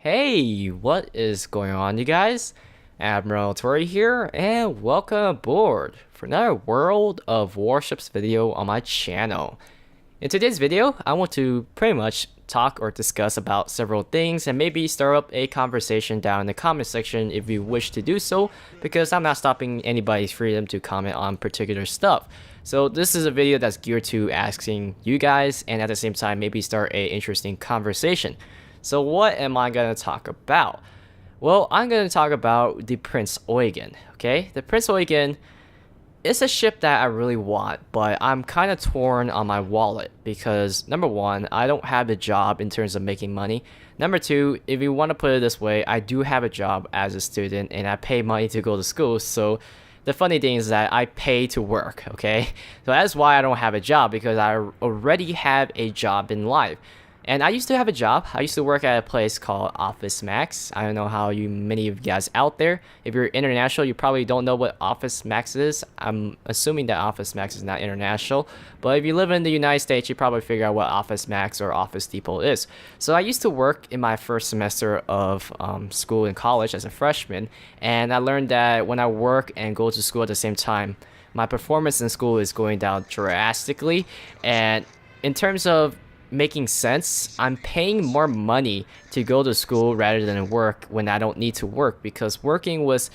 Hey, what is going on, you guys? Admiral Tori here, and welcome aboard for another World of Warships video on my channel. In today's video, I want to pretty much talk or discuss about several things and maybe start up a conversation down in the comment section if you wish to do so, because I'm not stopping anybody's freedom to comment on particular stuff. So this is a video that's geared to asking you guys and at the same time maybe start a interesting conversation. So what am I going to talk about? Well, I'm going to talk about the Prinz Eugen, okay? The Prinz Eugen is a ship that I really want, but I'm kind of torn on my wallet because, number one, I don't have a job in terms of making money. Number two, if you want to put it this way, I do have a job as a student and I pay money to go to school, so the funny thing is that I pay to work, okay? So that's why I don't have a job, because I already have a job in life. And I used to have a job. I used to work at a place called Office Max. I don't know how many of you guys out there, if you're international, you probably don't know what Office Max is. I'm assuming that Office Max is not international. But if you live in the United States, you probably figure out what Office Max or Office Depot is. So I used to work in my first semester of school in college as a freshman. And I learned that when I work and go to school at the same time, my performance in school is going down drastically. And in terms of making sense, I'm paying more money to go to school rather than work when I don't need to work, because working was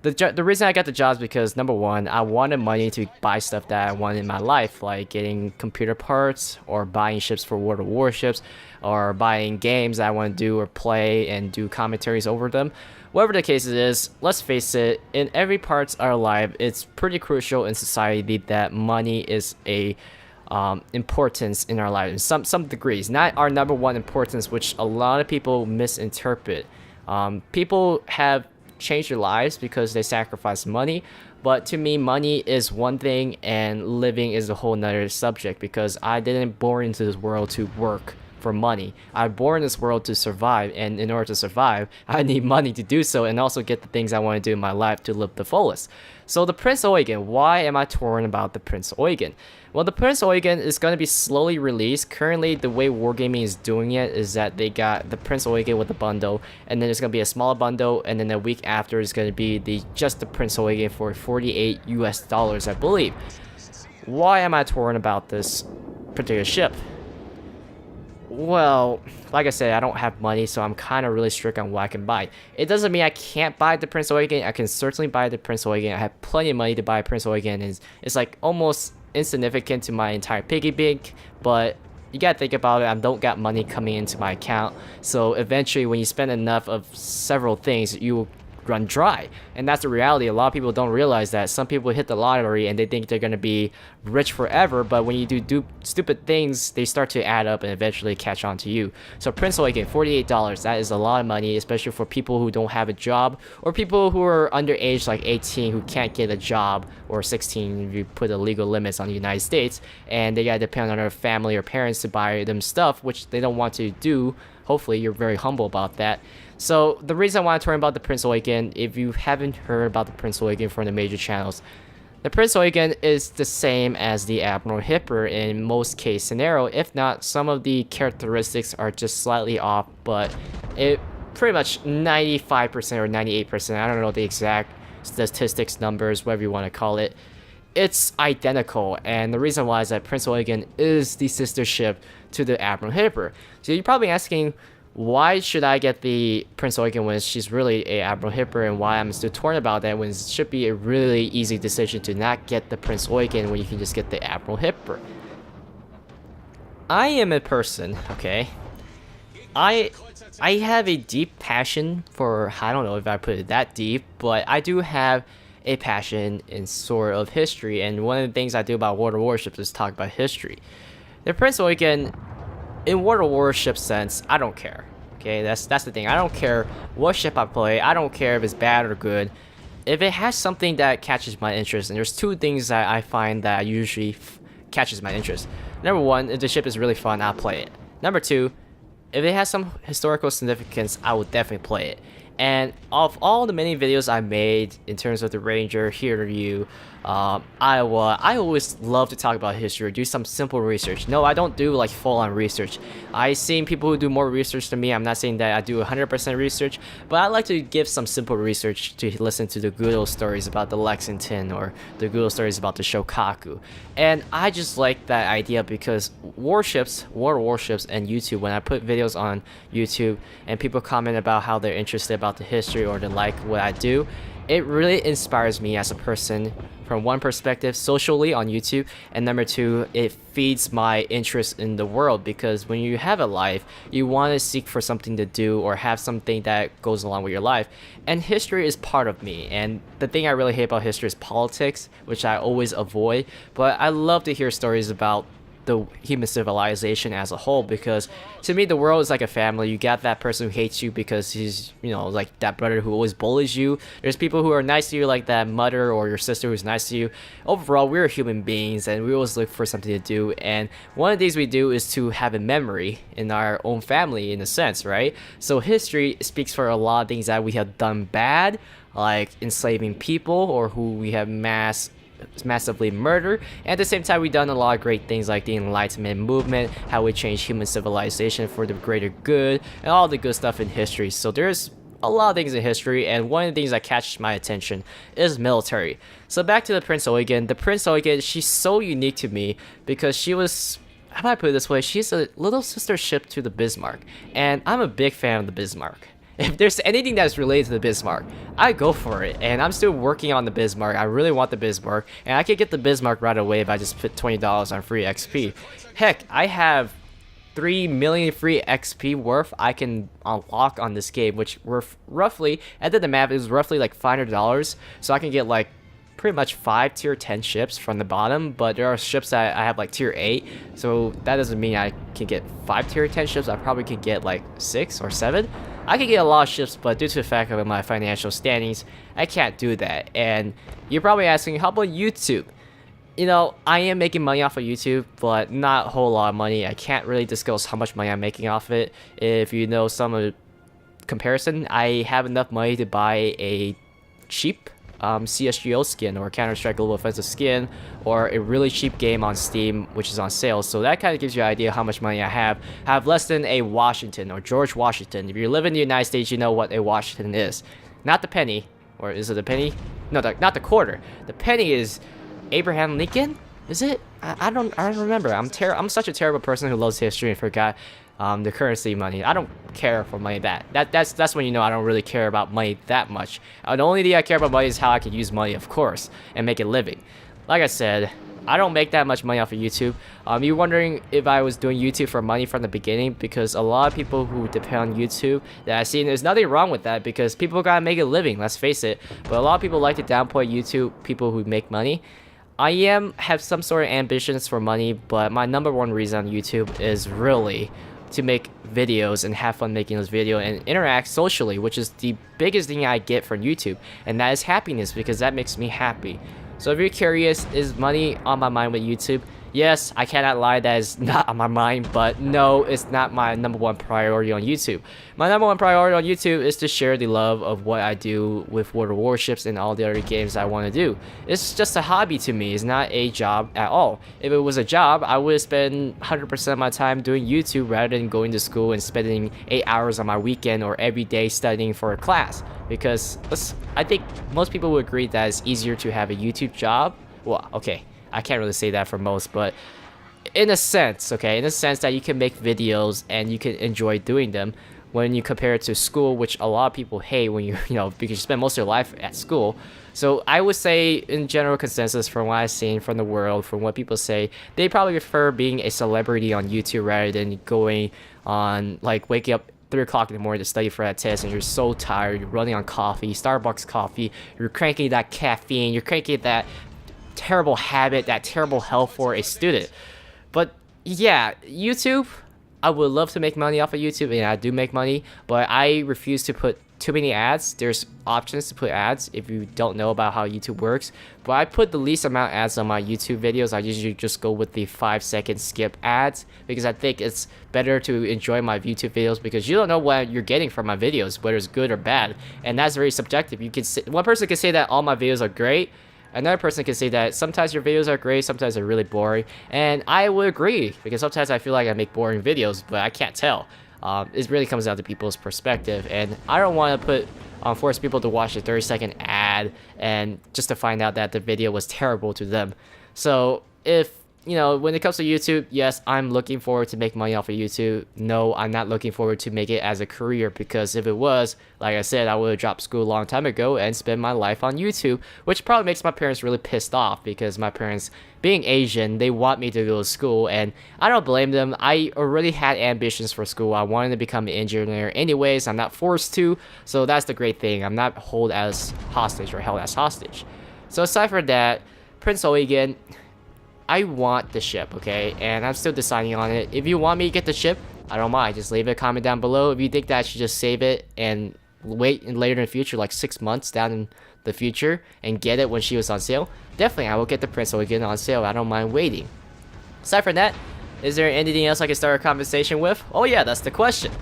the reason I got the job is because, number one, I wanted money to buy stuff that I wanted in my life, like getting computer parts or buying ships for World of Warships or buying games that I want to do or play and do commentaries over them. Whatever the case is, let's face it, in every part of our life, it's pretty crucial in society that money is a importance in our lives in some degrees, not our number one importance, which a lot of people misinterpret. People have changed their lives because they sacrifice money, but to me, money is one thing and living is a whole nother subject, because I didn't born into this world to work for money. I was born in this world to survive, and in order to survive, I need money to do so and also get the things I want to do in my life to live the fullest. So the Prinz Eugen, why am I torn about the Prinz Eugen? Well, the Prinz Eugen is going to be slowly released. Currently, the way Wargaming is doing it is that they got the Prinz Eugen with the bundle, and then there's going to be a smaller bundle, and then a week after is going to be just the Prinz Eugen for 48 US dollars, I believe. Why am I torn about this particular ship? Well, like I said, I don't have money, so I'm kind of really strict on what I can buy. It doesn't mean I can't buy the Prinz Eugen. I can certainly buy the Prinz Eugen. I have plenty of money to buy Prinz Eugen. It's like almost insignificant to my entire piggy bank, but you gotta think about it. I don't got money coming into my account, so eventually when you spend enough of several things, you run dry. And that's the reality. A lot of people don't realize that. Some people hit the lottery and they think they're going to be rich forever, but when you do stupid things, they start to add up and eventually catch on to you. So Prinz Eugen, $48, that is a lot of money, especially for people who don't have a job, or people who are underage, like 18, who can't get a job, or 16 if you put the legal limits on the United States, and they gotta depend on their family or parents to buy them stuff, which they don't want to do. Hopefully you're very humble about that. So the reason I want to talk about the Prinz Eugen, if you haven't heard about the Prinz Eugen from the major channels, the Prinz Eugen is the same as the Admiral Hipper in most case scenario. If not, some of the characteristics are just slightly off, but it pretty much 95% or 98%, I don't know the exact statistics, numbers, whatever you want to call it, it's identical. And the reason why is that Prinz Eugen is the sister ship to the Admiral Hipper. So you're probably asking, why should I get the Prinz Eugen when she's really a Admiral Hipper, and why I'm still torn about that when it should be a really easy decision to not get the Prinz Eugen when you can just get the Admiral Hipper? I am a person, okay? I have a deep passion for, I don't know if I put it that deep, but I do have a passion in sort of history, and one of the things I do about World of Warships is talk about history. The Prinz Eugen, in World of Warships sense, I don't care. Okay, that's the thing. I don't care what ship I play. I don't care if it's bad or good. If it has something that catches my interest, and there's two things that I find that usually catches my interest. Number one, if the ship is really fun, I'll play it. Number two, if it has some historical significance, I will definitely play it. And of all the many videos I made in terms of the Ranger, Here to You, Iowa, I always love to talk about history, do some simple research. No, I don't do like full-on research. I've seen people who do more research than me. I'm not saying that I do 100% research, but I like to give some simple research to listen to the good old stories about the Lexington or the good old stories about the Shokaku. And I just like that idea because Warships, War Warships, and YouTube, when I put videos on YouTube and people comment about how they're interested about the history or they like what I do, it really inspires me as a person from one perspective socially on YouTube, and number two, it feeds my interest in the world because when you have a life, you want to seek for something to do or have something that goes along with your life, and history is part of me. And the thing I really hate about history is politics, which I always avoid, but I love to hear stories about the human civilization as a whole, because to me the world is like a family. You got that person who hates you because he's, you know, like that brother who always bullies you. There's people who are nice to you, like that mother or your sister who's nice to you. Overall, we're human beings and we always look for something to do, and one of the things we do is to have a memory in our own family, in a sense, right? So history speaks for a lot of things that we have done bad, like enslaving people or who we have massively murdered, and at the same time we've done a lot of great things like the Enlightenment movement, how we changed human civilization for the greater good, and all the good stuff in history. So there's a lot of things in history, and one of the things that catches my attention is military. So back to the Prinz Eugen. The Prinz Eugen, she's so unique to me because she was, how do I put it this way, she's a little sister ship to the Bismarck, and I'm a big fan of the Bismarck. If there's anything that's related to the Bismarck, I go for it, and I'm still working on the Bismarck. I really want the Bismarck, and I could get the Bismarck right away if I just put $20 on free XP. Heck, I have 3 million free XP worth I can unlock on this game, which worth roughly, I did the math, it was roughly like $500, so I can get like pretty much 5 tier 10 ships from the bottom, but there are ships that I have like tier 8, so that doesn't mean I can get 5 tier 10 ships. I probably could get like 6 or 7. I could get a lot of ships, but due to the fact of my financial standings, I can't do that. And you're probably asking, how about YouTube? You know, I am making money off of YouTube, but not a whole lot of money. I can't really disclose how much money I'm making off it. If you know some of the comparison, I have enough money to buy a cheap CSGO skin or Counter-Strike Global Offensive skin, or a really cheap game on Steam which is on sale. So that kind of gives you an idea how much money I have. I have less than a Washington or George Washington. If you live in the United States, you know what a Washington is. Not the penny, or is it a penny? No, not the quarter. The penny is Abraham Lincoln. Is it? I don't remember. I'm such a terrible person who loves history and forgot the currency money. I don't care for money that's when you know I don't really care about money that much. The only thing I care about money is how I can use money, of course, and make a living. Like I said, I don't make that much money off of YouTube. You're wondering if I was doing YouTube for money from the beginning, because a lot of people who depend on YouTube that I've seen, there's nothing wrong with that because people gotta make a living, let's face it. But a lot of people like to downplay YouTube people who make money. I have some sort of ambitions for money, but my number one reason on YouTube is really to make videos and have fun making those videos and interact socially, which is the biggest thing I get from YouTube, and that is happiness, because that makes me happy. So if you're curious, is money on my mind with YouTube? Yes, I cannot lie, that is not on my mind, but no, it's not my number one priority on YouTube. My number one priority on YouTube is to share the love of what I do with World of Warships and all the other games I want to do. It's just a hobby to me, it's not a job at all. If it was a job, I would spend 100% of my time doing YouTube rather than going to school and spending 8 hours on my weekend or every day studying for a class. Because I think most people would agree that it's easier to have a YouTube job. Well, okay, I can't really say that for most, but in a sense, okay, in a sense that you can make videos and you can enjoy doing them when you compare it to school, which a lot of people hate when you know, because you spend most of your life at school. So I would say, in general consensus, from what I've seen from the world, from what people say, they probably prefer being a celebrity on YouTube rather than going on, like, waking up 3 o'clock in the morning to study for that test, and you're so tired, you're running on coffee, Starbucks coffee, you're cranking that caffeine, you're cranking that terrible habit, that terrible health for a student. But yeah, YouTube, I would love to make money off of YouTube, and I do make money, but I refuse to put too many ads. There's options to put ads if you don't know about how YouTube works. But I put the least amount of ads on my YouTube videos. I usually just go with the 5-second skip ads because I think it's better to enjoy my YouTube videos because you don't know what you're getting from my videos, whether it's good or bad, and that's very subjective. You can say, one person can say that all my videos are great. Another person can say that sometimes your videos are great, sometimes they're really boring, and I would agree because sometimes I feel like I make boring videos, but I can't tell. It really comes down to people's perspective, and I don't want to force people to watch a 30-second ad and just to find out that the video was terrible to them. So if when it comes to YouTube, yes, I'm looking forward to make money off of YouTube. No, I'm not looking forward to make it as a career because if it was, like I said, I would have dropped school a long time ago and spent my life on YouTube, which probably makes my parents really pissed off because my parents, being Asian, they want me to go to school, and I don't blame them. I already had ambitions for school. I wanted to become an engineer anyways. I'm not forced to, so that's the great thing. I'm not held as hostage. So aside from that, Prinz Eugen, I want the ship, okay? And I'm still deciding on it. If you want me to get the ship, I don't mind. Just leave a comment down below. If you think that I should just save it and wait later in the future, like 6 months down in the future, and get it when she was on sale, definitely I will get the Prinz Eugen on sale. I don't mind waiting. Aside from that, is there anything else I can start a conversation with? Oh yeah, that's the question.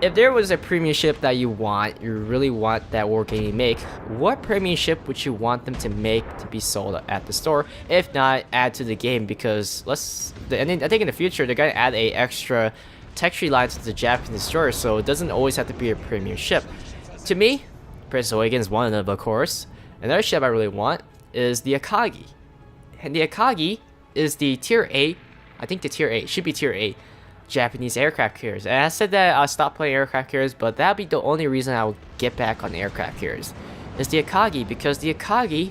If there was a premium ship that you really want that war game make, what premium ship would you want them to make to be sold at the store? If not, add to the game, because I think in the future they're gonna add a extra tech tree line to the Japanese store, so it doesn't always have to be a premium ship. To me, Prinz Eugen is one of them, of course. Another ship I really want is the Akagi, and the Akagi is the tier 8. I think the tier 8 should be tier 8. Japanese aircraft carriers. And I said that I'll stop playing aircraft carriers, but that'll be the only reason I will get back on aircraft carriers. Is the Akagi, because the Akagi,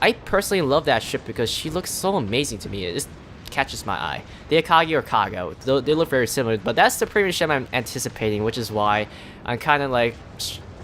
I personally love that ship because she looks so amazing to me. It just catches my eye. The Akagi or Kago, they look very similar, but that's the premium ship I'm anticipating, which is why I'm kind of like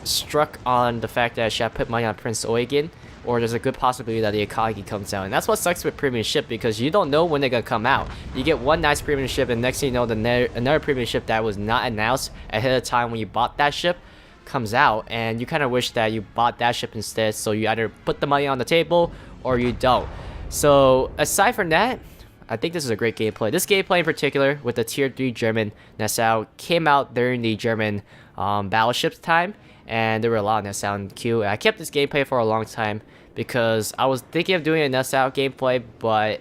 struck on the fact that should I put money on Prinz Eugen, or there's a good possibility that the Akagi comes out. And that's what sucks with premium ship, because you don't know when they're gonna come out. You get one nice premium ship, and next thing you know, another premium ship that was not announced ahead of time when you bought that ship comes out, and you kind of wish that you bought that ship instead, so you either put the money on the table or you don't. So aside from that, I think this is a great gameplay. This gameplay in particular with the tier 3 German Nassau came out during the German battleships time, and there were a lot of Nassau in the queue. And I kept this gameplay for a long time because I was thinking of doing a Nassau gameplay, but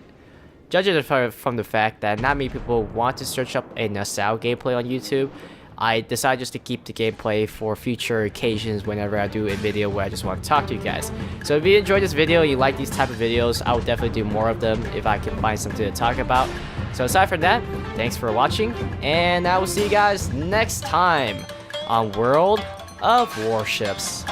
judging from the fact that not many people want to search up a Nassau gameplay on YouTube, I decided just to keep the gameplay for future occasions whenever I do a video where I just want to talk to you guys. So if you enjoyed this video, you like these type of videos, I will definitely do more of them if I can find something to talk about. So aside from that, thanks for watching, and I will see you guys next time on World of Warships.